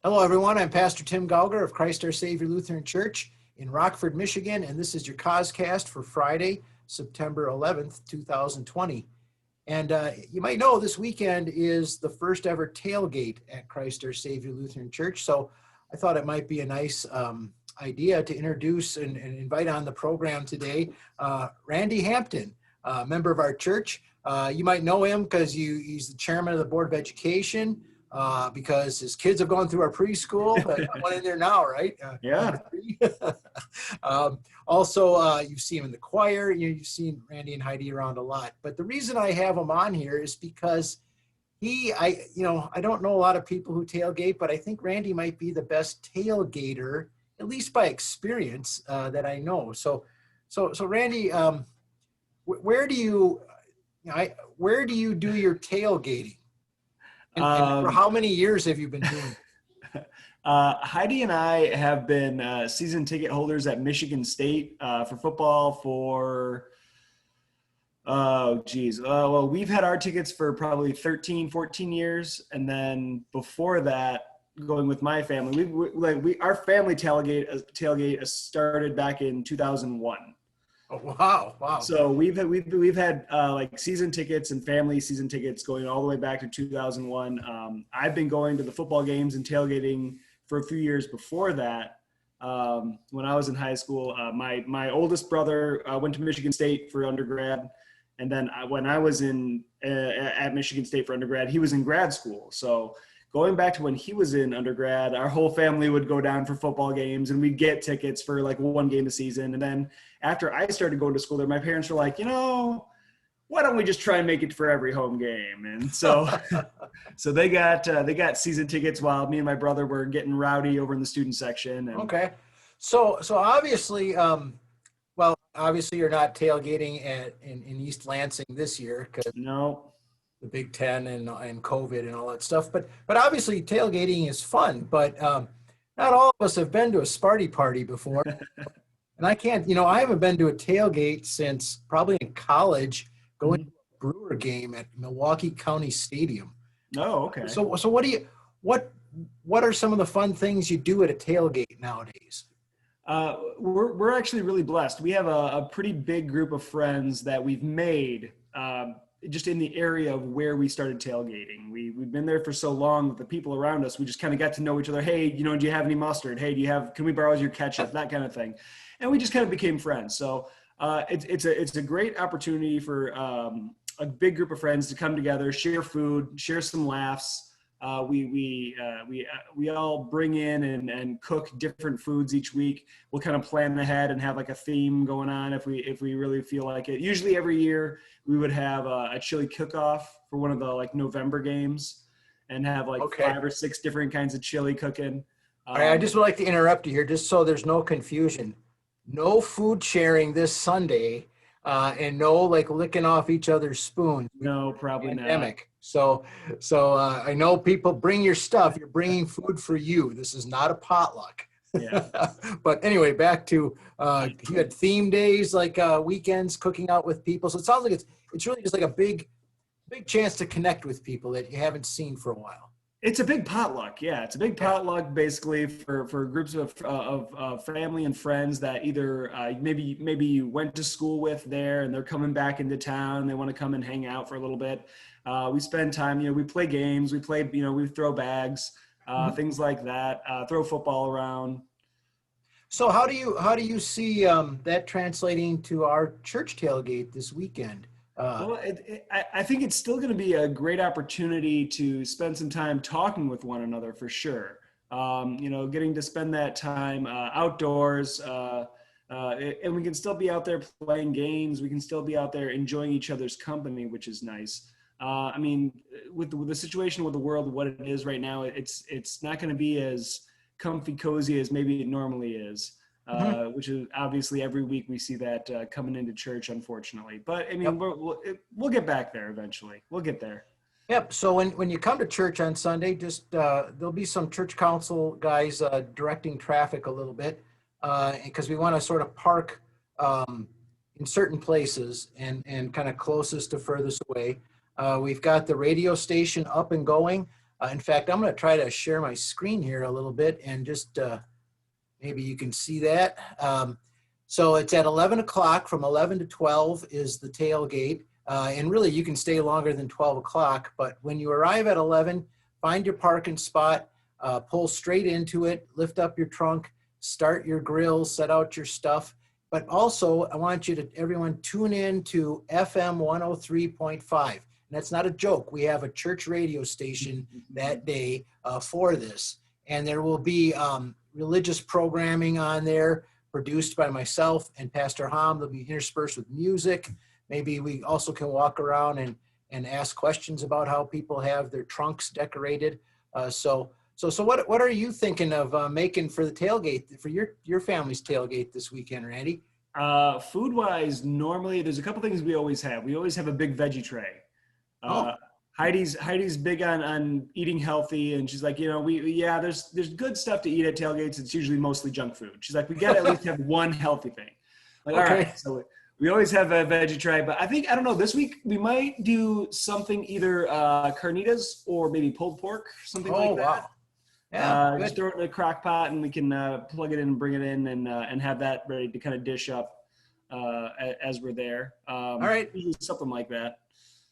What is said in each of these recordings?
Hello, everyone. I'm Pastor Tim Gauger of Christ Our Savior Lutheran Church in Rockford, Michigan, and this is your COScast for Friday, September 11th, 2020. And you might know this weekend is the first ever tailgate at Christ Our Savior Lutheran Church, so I thought it might be a nice idea to introduce and invite on the program today Randy Hampton, member of our church. You might know him because he's the chairman of the Board of Education. Because his kids have gone through our preschool. I'm one in there now, right? Yeah. Also, you've seen him in the choir. You've seen Randy and Heidi around a lot. But the reason I have him on here is because I don't know a lot of people who tailgate, but I think Randy might be the best tailgater, at least by experience, that I know. So Randy, where do you do your tailgating? And for how many years have you been doing it? Heidi and I have been season ticket holders at Michigan State for football for, well, we've had our tickets for probably 13, 14 years. And then before that, going with my family, our family tailgate started back in 2001. Oh, wow. So we've had like season tickets and family season tickets going all the way back to 2001. I've been going to the football games and tailgating for a few years before that. When I was in high school, my oldest brother went to Michigan State for undergrad. And then when I was at Michigan State for undergrad, he was in grad school. So going back to when he was in undergrad, our whole family would go down for football games and we'd get tickets for like one game a season. And then after I started going to school there, my parents were like, why don't we just try and make it for every home game? And so, so they got season tickets while me and my brother were getting rowdy over in the student section. And, okay. So obviously, obviously you're not tailgating in East Lansing this year because no. The Big Ten and COVID and all that stuff. But obviously tailgating is fun, but not all of us have been to a Sparty party before. And I can't, I haven't been to a tailgate since probably in college, going to a Brewer game at Milwaukee County Stadium. Oh, okay. So what are some of the fun things you do at a tailgate nowadays? We're actually really blessed. We have a pretty big group of friends that we've made just in the area of where we started tailgating. We've been there for so long that the people around us, we just kind of got to know each other. Hey, do you have any mustard? Hey, can we borrow your ketchup? That kind of thing. And we just kind of became friends. So it's a great opportunity for a big group of friends to come together, share food, share some laughs. We all bring in and cook different foods each week. We'll kind of plan ahead and have like a theme going on if we really feel like it. Usually every year we would have a chili cook-off for one of the like November games and have like 5 or 6 different kinds of chili cooking. All right, I just would like to interrupt you here just so there's no confusion. No food sharing this Sunday and no like licking off each other's spoons. No, probably pandemic. Not. So I know people bring your stuff. You're bringing food for you. This is not a potluck. Yeah. But anyway, back to you had theme days like weekends cooking out with people. So it sounds like it's really just like a big chance to connect with people that you haven't seen for a while. It's a big potluck. Yeah, it's a big potluck basically for groups of family and friends that either maybe you went to school with there and they're coming back into town. They want to come and hang out for a little bit. We spend time, we play games, we throw bags, things like that, throw football around. So how do you see that translating to our church tailgate this weekend? Well, I think it's still going to be a great opportunity to spend some time talking with one another for sure. Getting to spend that time outdoors, and we can still be out there playing games. We can still be out there enjoying each other's company, which is nice. With the situation with the world, what it is right now, it's not going to be as comfy, cozy as maybe it normally is. Which is obviously every week we see that coming into church, unfortunately. But I mean, we'll get back there eventually. We'll get there. Yep. So when you come to church on Sunday, just there'll be some church council guys directing traffic a little bit because we want to sort of park in certain places and kind of closest to furthest away. We've got the radio station up and going. In fact, I'm going to try to share my screen here a little bit and just maybe you can see that. So it's at 11 o'clock. From 11 to 12 is the tailgate. And really, you can stay longer than 12 o'clock. But when you arrive at 11, find your parking spot, pull straight into it, lift up your trunk, start your grill, set out your stuff. But also, I want you to, everyone, tune in to FM 103.5. And that's not a joke. We have a church radio station that day for this. And there will be religious programming on there produced by myself and Pastor Hom. They'll be interspersed with music. Maybe we also can walk around and ask questions about how people have their trunks decorated. So what are you thinking of making for the tailgate, for your family's tailgate this weekend, Randy? Food-wise, normally there's a couple things we always have. We always have a big veggie tray. Heidi's big on eating healthy, and she's like, there's good stuff to eat at tailgates. It's usually mostly junk food. She's like, we got to at least have one healthy thing. Like, okay. All right, so we always have a veggie tray, but I think, I don't know, this week we might do something either carnitas or maybe pulled pork, something like that. Wow. Yeah, just throw it in a crock pot and we can plug it in and bring it in and have that ready to kind of dish up as we're there. All right. Something like that.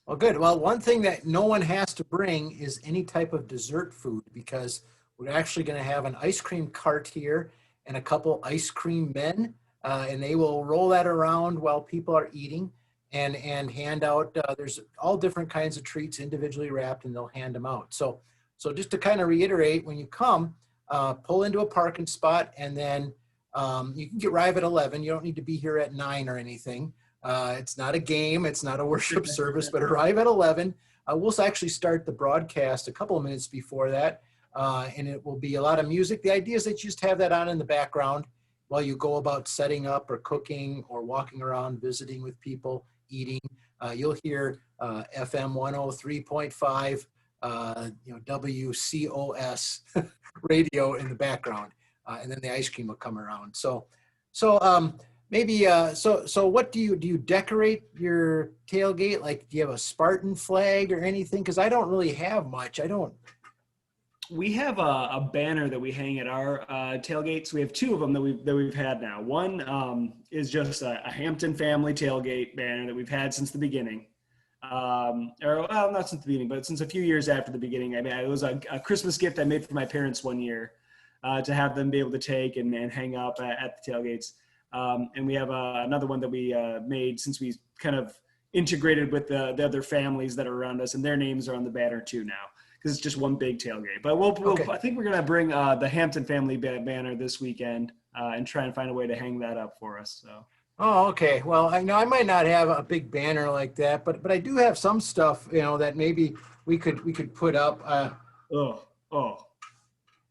Well, good. Well, one thing that no one has to bring is any type of dessert food, because we're actually going to have an ice cream cart here and a couple ice cream men, and they will roll that around while people are eating and hand out, there's all different kinds of treats individually wrapped, and they'll hand them out. So just to kind of reiterate, when you come, pull into a parking spot, and then you can arrive at 11. You don't need to be here at 9 or anything. It's not a game. It's not a worship service, but arrive at 11. We'll actually start the broadcast a couple of minutes before that, and it will be a lot of music. The idea is that you just have that on in the background while you go about setting up or cooking or walking around, visiting with people, eating. You'll hear FM 103.5, WCOS radio in the background, and then the ice cream will come around. So maybe, so what do you decorate your tailgate? Like, do you have a Spartan flag or anything? Because I don't really have much. We have a banner that we hang at our tailgates. We have two of them that we've had now. One is just a Hampton family tailgate banner that we've had since the beginning. Not since the beginning, but since a few years after the beginning. I mean, it was a Christmas gift I made for my parents one year to have them be able to take and hang up at the tailgates. And we have another one that we made since we kind of integrated with the other families that are around us, and their names are on the banner too now, because it's just one big tailgate. But I think we're going to bring the Hampton family banner this weekend and try and find a way to hang that up for us. So. Oh, okay. Well, I know I might not have a big banner like that, but I do have some stuff, that maybe we could put up.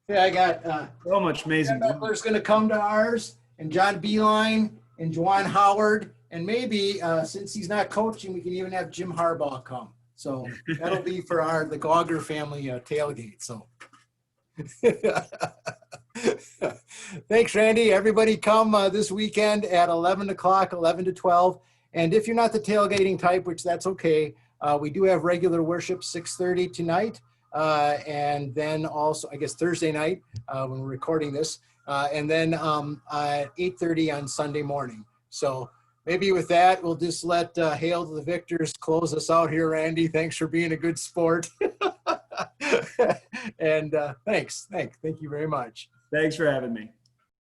Yeah, I got so much amazing. Beckler's going to come to ours, and John Beeline and Juwan Howard, and maybe since he's not coaching, we can even have Jim Harbaugh come. So that'll be for the Gauger family tailgate. So thanks, Randy. Everybody come this weekend at 11 o'clock, 11 to 12. And if you're not the tailgating type, which that's okay, we do have regular worship 6:30 tonight. And then also, I guess, Thursday night when we're recording this. And then 8:30 on Sunday morning. So maybe with that, we'll just let Hail to the Victors close us out here, Randy. Thanks for being a good sport. And thank you very much. Thanks for having me.